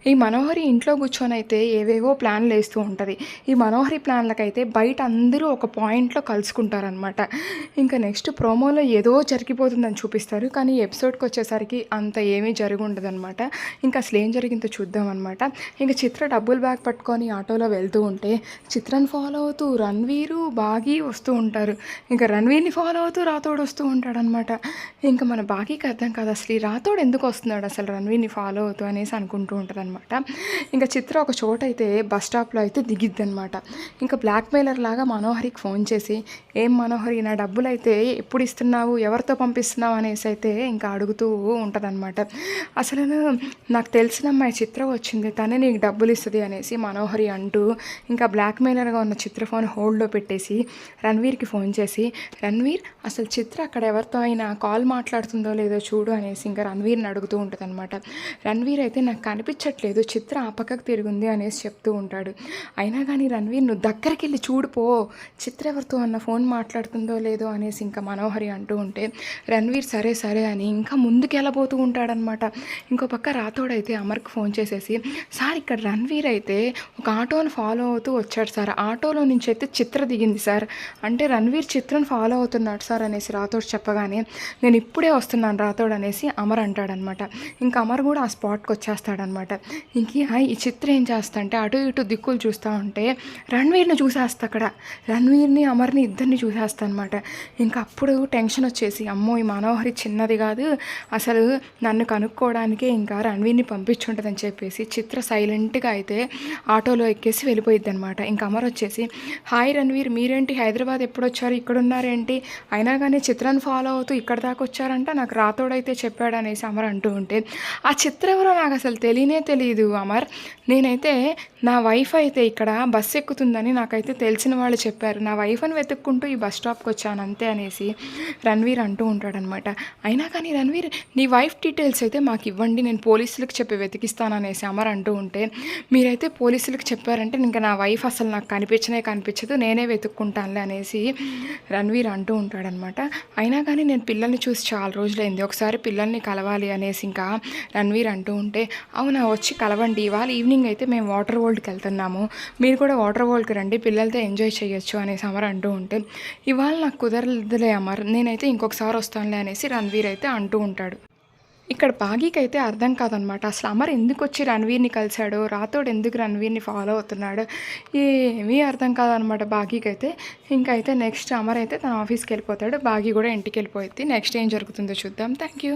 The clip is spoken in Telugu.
ఈ మనోహరి ఇంట్లో కూర్చొనైతే ఏవేవో ప్లాన్‌లేస్తూ ఉంటది. ఈ మనోహరి ప్లాన్‌లకైతే బయట అందరూ ఒక పాయింట్‌లో కలుసుకుంటారనమాట. ఇంకా నెక్స్ట్ ప్రోమోలో ఏదో జరిగిపోతుందని చూపిస్తారు. కానీ ఎపిసోడ్‌కొచ్చేసరికి అంత ఏమీ జరిగుండదనమాట. ఇంకా అసలేం జరిగిందో చూద్దామనమాట. ఇంక చిత్ర డబ్బులు బ్యాగ్ పట్టుకొని ఆటోలో వెళ్తూ ఉంటే చిత్రని ఫాలో అవుతూ రణ్వీరు, బాగి వస్తూ ఉంటారు. ఇంకా రణ్వీర్‌ని ఫాలో అవుతూ రాథోడ్ వస్తూ ఉంటాడనమాట. ఇంక మన బాగీకి అర్థం కాదు అసలు ఈ రాథోడ్ ఎందుకు వస్తున్నాడు అసలు రణ్వీర్‌ని ఫాలో అవుతూ అనేసి అనుకుంటూ ఉంటదనమాట. ఇంకా చిత్ర ఒక చోటైతే బస్ స్టాప్‌లో అయితే దిగిద్దనమాట. ఇంకా బ్లాక్‌మెయిలర్ లాగా మనోహరికి ఫోన్ చేసి, "ఏం మనోహరి నా డబ్బులైతే ఎప్పుడు ఇస్తున్నావు? ఎవరితో పంపిస్తున్నావు?" అనేసి అయితే ఇంకా అడుగుతూ ఉంటదనమాట. అసలు నాకు తెలిసిన అమ్మాయి చిత్ర వచ్చింది. తనే నీకు డబ్బులు ఇస్తది అనేసి మనోహరి అంటూ ఇంకా బ్లాక్‌మెయిలర్‌గా ఉన్న చిత్ర ఫోన్ హోల్డ్‌లో పెట్టేసి రణ్వీర్‌కి ఫోన్ చేసి, "రణ్వీర్ అసలు చిత్ర అక్కడ ఎవరితో అయినా కాల్ మాట్లాడుతుందో లేదో చూడు" అనేసి ఇంకా రణ్వీర్‌ని అడుగుతూ ఉంటదనమాట. రణ్వీర్ అయితే నాకు కనిపించట్లేదు, చిత్ర ఆ పక్కకు తిరిగింది అనేసి చెప్తూ ఉంటాడు. అయినా కానీ రణ్వీర్ నువ్వు దగ్గరికి వెళ్ళి చూడు పో, చిత్ర ఎవరితో అన్న ఫోన్ మాట్లాడుతుందో లేదో అనేసి ఇంకా మనోహరి అంటూ ఉంటే రణ్వీర్ సరే సరే అని ఇంకా ముందుకు వెళ్ళబోతూ ఉంటాడనమాట. ఇంకో పక్క రాథోడైతే అమర్కి ఫోన్ చేసేసి, సార్ ఇక్కడ రణ్వీర్ అయితే ఒక ఆటోని ఫాలో అవుతూ వచ్చాడు సార్, ఆటోలో నుంచి అయితే చిత్ర దిగింది సార్, అంటే రణ్వీర్ చిత్రను ఫాలో అవుతున్నాడు సార్ అనేసి రాథోడ్ చెప్పగానే, నేను ఇప్పుడే వస్తున్నాను రాథోడ్ అనేసి అమర్ అంటాడనమాట. ఇంకా అమర్ కూడా ఆ స్పాట్కి వచ్చేస్తాడనమాట. ఇంక ఈ చిత్ర ఏం చేస్తా అంటే అటు ఇటు దిక్కులు చూస్తూ ఉంటే రణ్వీర్ని చూసేస్తా అక్కడ, రణ్వీర్ని అమర్ని ఇద్దరిని చూసేస్తా అనమాట. ఇంకా అప్పుడు టెన్షన్ వచ్చేసి, అమ్మో ఈ మనోహరి చిన్నది కాదు, అసలు నన్ను కనుక్కోవడానికే ఇంకా రణ్వీర్ని పంపించుంటుందని చెప్పేసి చిత్ర సైలెంట్గా అయితే ఆటోలో ఎక్కేసి వెళ్ళిపోయిద్ది అనమాట. ఇంకా అమర్ వచ్చేసి, హాయ్ రణ్వీర్ మీరేంటి హైదరాబాద్ ఎప్పుడు వచ్చారు, ఇక్కడ ఉన్నారేంటి, అయినా కానీ చిత్రాన్ని ఫాలో అవుతూ ఇక్కడ దాకా వచ్చారంట, నాకు రాతోడైతే చెప్పాడు అనేసి అమర్ అంటూ ఉంటే, ఆ చిత్ర ఎవరో నాకు అసలు తెలియనే తెలియదు అమర్, నేనైతే నా వైఫ్ అయితే ఇక్కడ బస్సు ఎక్కుతుందని నాకైతే తెలిసిన వాళ్ళు చెప్పారు, నా వైఫ్ని వెతుక్కుంటూ ఈ బస్ స్టాప్కి వచ్చాను అంతే అనేసి రణ్వీర్ అంటూ ఉంటాడనమాట. అయినా కానీ రణ్వీర్ నీ వైఫ్ డీటెయిల్స్ అయితే మాకు ఇవ్వండి, నేను పోలీసులకు చెప్పి వెతికిస్తాను అనేసి అమర్ అంటూ ఉంటే, మీరైతే పోలీసులకు చెప్పారంటే ఇంకా నా వైఫ్ అసలు నాకు కనిపించదు, నేనే వెతుక్కుంటానులే అనేసి రణ్వీర్ అంటూ ఉంటాడనమాట. అయినా కానీ నేను పిల్లల్ని చూసి చాలా రోజులైంది, ఒకసారి పిల్లల్ని కలవాలి అనేసి ఇంకా రణ్వీర్ అంటూ ఉంటే, అవునా వచ్చి కలవండి, ఇవాళ ఈవినింగ్ అయితే మేము వాటర్ వరల్డ్కి వెళ్తున్నాము, మీరు కూడా వాటర్ వరల్డ్కి రండి, పిల్లలతో ఎంజాయ్ చేయొచ్చు అనేసి అమర్ అంటూ ఉంటే, ఇవాళ నాకు కుదరలేదులే అమర్, నేనైతే ఇంకొకసారి వస్తానులే అనేసి రణ్వీర్ అయితే అంటూ ఉంటాడు. ఇక్కడ బాగీకి అయితే అర్థం కాదనమాట, అసలు అమర్ ఎందుకు వచ్చి రణ్వీర్ని కలిశాడు, రాతోడు ఎందుకు రణ్వీర్ని ఫాలో అవుతున్నాడు, ఏమీ అర్థం కాదనమాట బాగీకి అయితే. ఇంకా అయితే నెక్స్ట్ అమర్ అయితే తన ఆఫీస్కి వెళ్ళిపోతాడు, బాగీ కూడా ఇంటికి వెళ్ళిపోయింది. నెక్స్ట్ ఏం జరుగుతుందో చూద్దాం. Thank you.